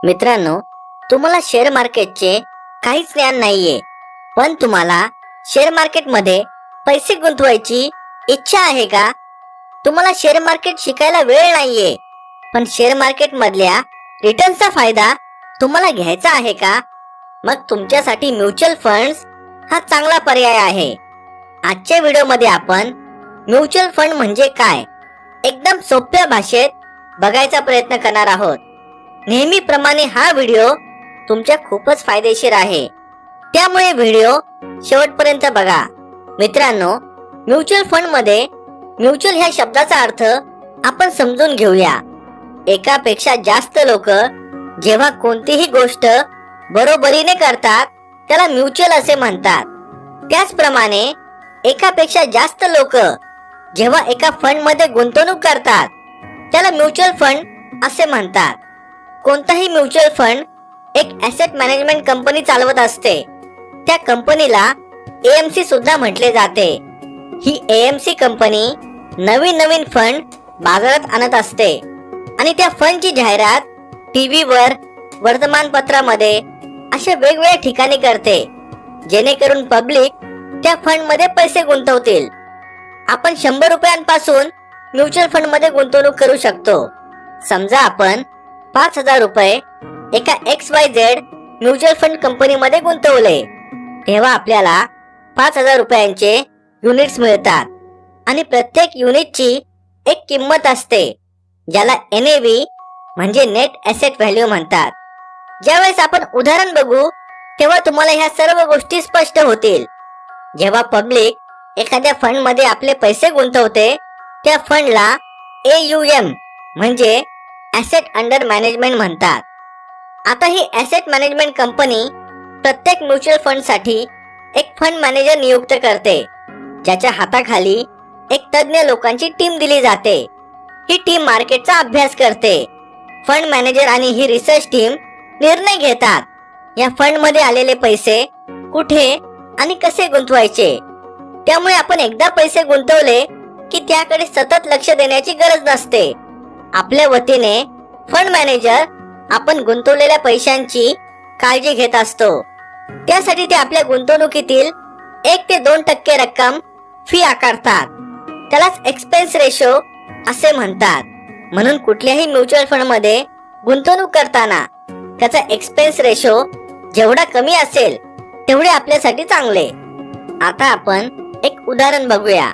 मित्रांनो, तुम्हाला शेअर मार्केटचे काहीच ज्ञान नाहीये, पण तुम्हाला शेअर मार्केटमध्ये पैसे गुंतवायची इच्छा आहे का? तुम्हाला शेअर मार्केट शिकायला वेळ नाहीये, पण शेअर मार्केट मधल्या रिटर्नचा फायदा तुम्हाला घ्यायचा आहे का? मग तुमच्यासाठी म्युच्युअल फंड्स हा चांगला पर्याय आहे. आजच्या व्हिडिओमध्ये आपण म्युच्युअल फंड म्हणजे काय एकदम सोप्या भाषेत बघायचा प्रयत्न करणार आहोत. नेहमीप्रमाणे हा व्हिडिओ तुमच्या खूपच फायदेशीर आहे, त्यामुळे व्हिडिओ शेवटपर्यंत बघा. मित्रांनो, म्युच्युअल फंड मध्ये म्युच्युअल ह्या शब्दाचा अर्थ आपण समजून घेऊया. एकापेक्षा जास्त लोक जेव्हा कोणतीही गोष्ट बरोबरीने करतात त्याला म्युच्युअल असे म्हणतात. त्याचप्रमाणे एकापेक्षा जास्त लोक जेव्हा एका फंड मध्ये गुंतवणूक करतात त्याला म्युच्युअल फंड असे म्हणतात. कोणताही म्युच्युअल फंड एक ॲसेट मॅनेजमेंट कंपनी चालवत असते. त्या कंपनीला एएमसी सुद्धा म्हटले जाते. ही एएमसी कंपनी नवीन नवीन फंड बाजारात आणत असते आणि त्या फंडची जाहिरात टीव्हीवर, वर्तमानपत्रामध्ये अशा वेगवेगळ्या ठिकाणी करते, जेणेकरून पब्लिक त्या फंड मध्ये पैसे गुंतवतील. आपण 100 रुपयांपासून म्युच्युअल फंड मध्ये गुंतवणूक करू शकतो. समजा आपण 5,000 रुपये एका XYZ म्युच्युअल फंड कंपनी मध्ये गुंतवले, तेव्हा आपल्याला 5,000 रुपयांचे युनिट्स मिळतात आणि प्रत्येक युनिटची एक किंमत असते, ज्याला NAV म्हणजे नेट ॲसेट व्हॅल्यू म्हणतात. ज्यावेळेस आपण उदाहरण बघू तेव्हा तुम्हाला ह्या सर्व गोष्टी स्पष्ट होतील. जेव्हा पब्लिक एखाद्या फंड मध्ये आपले पैसे गुंतवते, त्या फंडला AUM म्हणजे ॲसेट अंडर मॅनेजमेंट म्हणतात. आता ही ॲसेट मॅनेजमेंट कंपनी प्रत्येक म्युच्युअल फंड साठी एक फंड मॅनेजर नियुक्त करते, ज्याच्या हाताखाली एक तज्ञ लोकांची टीम दिली जाते. ही टीम मार्केटचा अभ्यास करते. फंड मॅनेजर आणि ही रिसर्च टीम निर्णय घेतात या फंड मध्ये आलेले पैसे कुठे आणि कसे गुंतवायचे. त्यामुळे आपण एकदा पैसे गुंतवले की त्याकडे सतत लक्ष देण्याची गरज नसते. आपल्या वतीने फंड मॅनेजर आपण गुंतवलेल्या पैशांची काळजी घेत असतो. त्यासाठी ते आपल्या गुंतवणुकीतील 1 ते 2% रक्कम फी आकारतात. त्यालाच एक्सपेन्स रेशो असे म्हणतात. म्हणून कुठल्याही म्युच्युअल फंड मध्ये गुंतवणूक करताना त्याचा एक्सपेन्स रेशो जेवढा कमी असेल तेवढे आपल्यासाठी चांगले. आता आपण एक उदाहरण बघूया.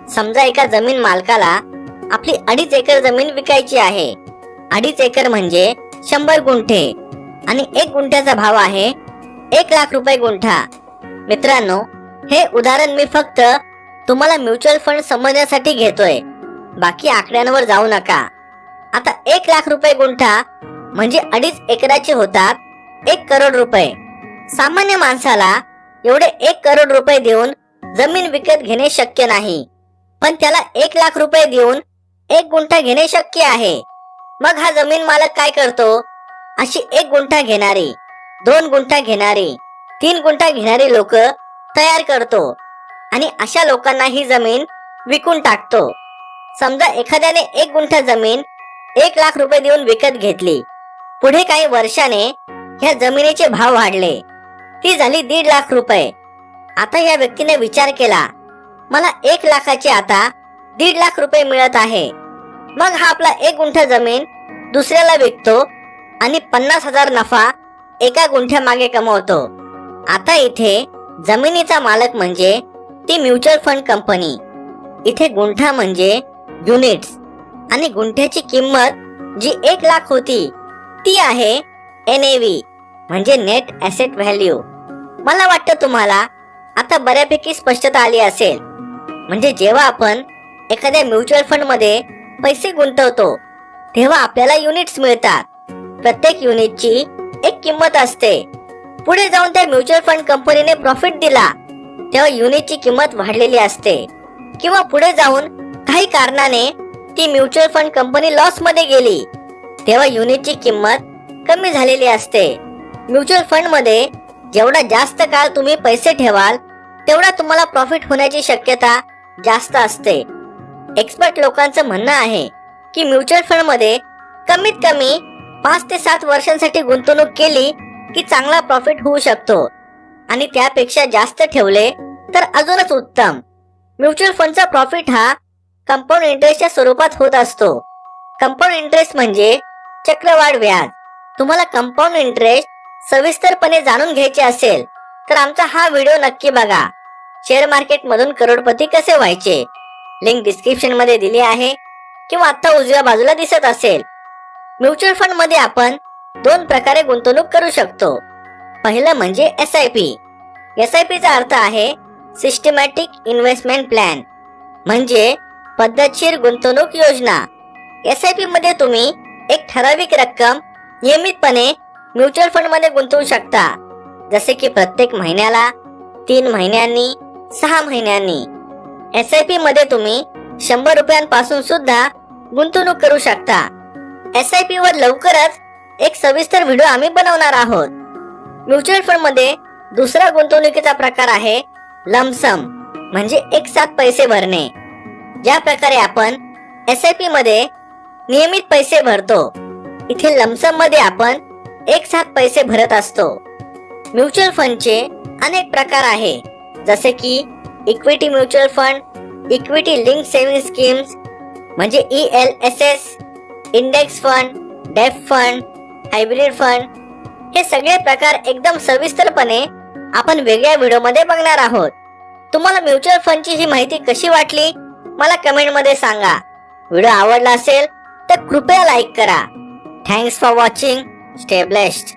समजा एका जमीन मालकाला आपली 2.5 एकर जमीन विकायची आहे. 2.5 एकर म्हणजे 100 गुंठे आणि 1 गुंठ्याचा भाव आहे 1 लाख रुपये गुंठा. मित्रांनो, हे उदाहरण मी फक्त तुम्हाला म्युच्युअल फंड समजण्यासाठी घेतोय, बाकी आकड्यांवर जाऊ नका. आता 1 लाख रुपये गुंठा म्हणजे 2.5 एकराचे होतात 1 करोड रुपये. सामान्य माणसाला एवढे 1 करोड रुपये देऊन जमीन विकत घेणे शक्य नाही, पण त्याला 1 लाख रुपये देऊन 1 गुंठा घेणे शक्य आहे. मग हा जमीन मालक काय करतो? अशी 1 गुंठा घेणारी, 2 गुंठा घेणारी, 3 गुंठा घेणारी लोक तयार करतो आणि अशा लोकांना ही जमीन विकून टाकतो. समजा एखाद्याने 1 गुंठा जमीन 1 लाख रुपये देऊन विकत घेतली. पुढे काही वर्षाने ह्या जमिनीचे भाव वाढले, ती झाली 1.5 लाख रुपये. आता या व्यक्तीने विचार केला, मला 1 लाखाचे आता 1.5 लाख रुपये मिळत आहे. मग हा आपला 1 गुंठा जमीन दुसऱ्याला विकतो आणि 50,000 नफा एका गुंठ्या मागे कमवतो. आता इथे जमिनीचा मालक म्हणजे ती म्युच्युअल फंड कंपनी. इथे गुंठा म्हणजे युनिट्स आणि गुंठ्याची किंमत जी 1 लाख होती ती आहे NAV म्हणजे नेट ॲसेट व्हॅल्यू. मला वाटतं तुम्हाला आता बऱ्यापैकी स्पष्टता आली असेल. म्हणजे जेव्हा आपण एखाद्या म्युच्युअल फंड मध्ये पैसे गुंतवतो तेव्हा आपल्याला युनिट्स मिळतात. प्रत्येक युनिटची एक किंमत असते. पुढे जाऊन त्या म्युच्युअल फंड कंपनीने प्रॉफिट दिला तेव्हा युनिटची किंमत वाढलेली असते, किंवा पुढे जाऊन काही कारणाने ती म्युच्युअल फंड कंपनी लॉस मध्ये गेली तेव्हा युनिटची किंमत कमी झालेली असते. म्युच्युअल फंड मध्ये जेवढा जास्त काळ तुम्ही पैसे ठेवाल तेवढा तुम्हाला प्रॉफिट होण्याची शक्यता जास्त असते. एक्सपर्ट लोकांचं म्हणणं आहे की म्युच्युअल फंड मध्ये कमीत कमी 5 ते 7 वर्षांसाठी गुंतवणूक केली की चांगला प्रॉफिट होऊ शकतो आणि त्यापेक्षा जास्त ठेवले तर अजूनच उत्तम. म्युच्युअल फंडचा प्रॉफिट हा कंपाऊंड इंटरेस्टच्या स्वरूपात होत असतो. कंपाऊंड इंटरेस्ट म्हणजे चक्रवाढ व्याज. तुम्हाला कंपाऊंड इंटरेस्ट सविस्तरपणे जाणून घ्यायचे असेल तर आमचा हा व्हिडिओ नक्की बघा. शेअर मार्केट मधून करोडपती कसे व्हायचे, लिंक डिस्क्रिप्शन मध्ये दिली आहे किंवा आता उजव्या बाजूला दिसत असेल. म्युच्युअल फंड मध्ये आपण 2 प्रकारे गुंतवणूक करू शकतो. पहिलं म्हणजे SIP. SIP चा अर्थ आहे सिस्टमॅटिक इन्व्हेस्टमेंट प्लॅन, म्हणजे पद्धतशीर गुंतवणूक योजना. SIP मध्ये तुम्ही एक ठराविक रक्कम नियमितपणे म्युच्युअल फंड मध्ये गुंतवू शकता, जसे की प्रत्येक महिन्याला, 3 महिन्यांनी, 6 महिन्यांनी. SIP मध्ये तुम्ही 100 रुपयांपासून सुद्धा गुंतवणूक करू शकता. SIP वर लवकरच एक सविस्तर व्हिडिओ आम्ही बनवणार आहोत. म्युच्युअल फंड मध्ये दुसरा गुंतवणुकीचा प्रकार आहे लमसम, म्हणजे एक साथ पैसे भरणे. ज्या प्रकारे आपण SIP मध्ये नियमित पैसे भरतो, इथे लमसम मध्ये आपण एक साथ पैसे भरत असतो. म्युच्युअल फंडचे अनेक प्रकार आहे, जसे की equity mutual fund, equity link saving schemes म्हणजे ELSS, इंडेक्स फंड, डेफ फंड, हायब्रिड फंड. हे सगळे प्रकार एकदम सविस्तरपणे आपण वेगळ्या व्हिडिओमध्ये बघणार आहोत. तुम्हाला म्युच्युअल फंडची ही माहिती कशी वाटली मला कमेंट मध्ये सांगा. व्हिडिओ आवडला असेल तर कृपया लाईक करा. Thanks for watching. Stay blessed.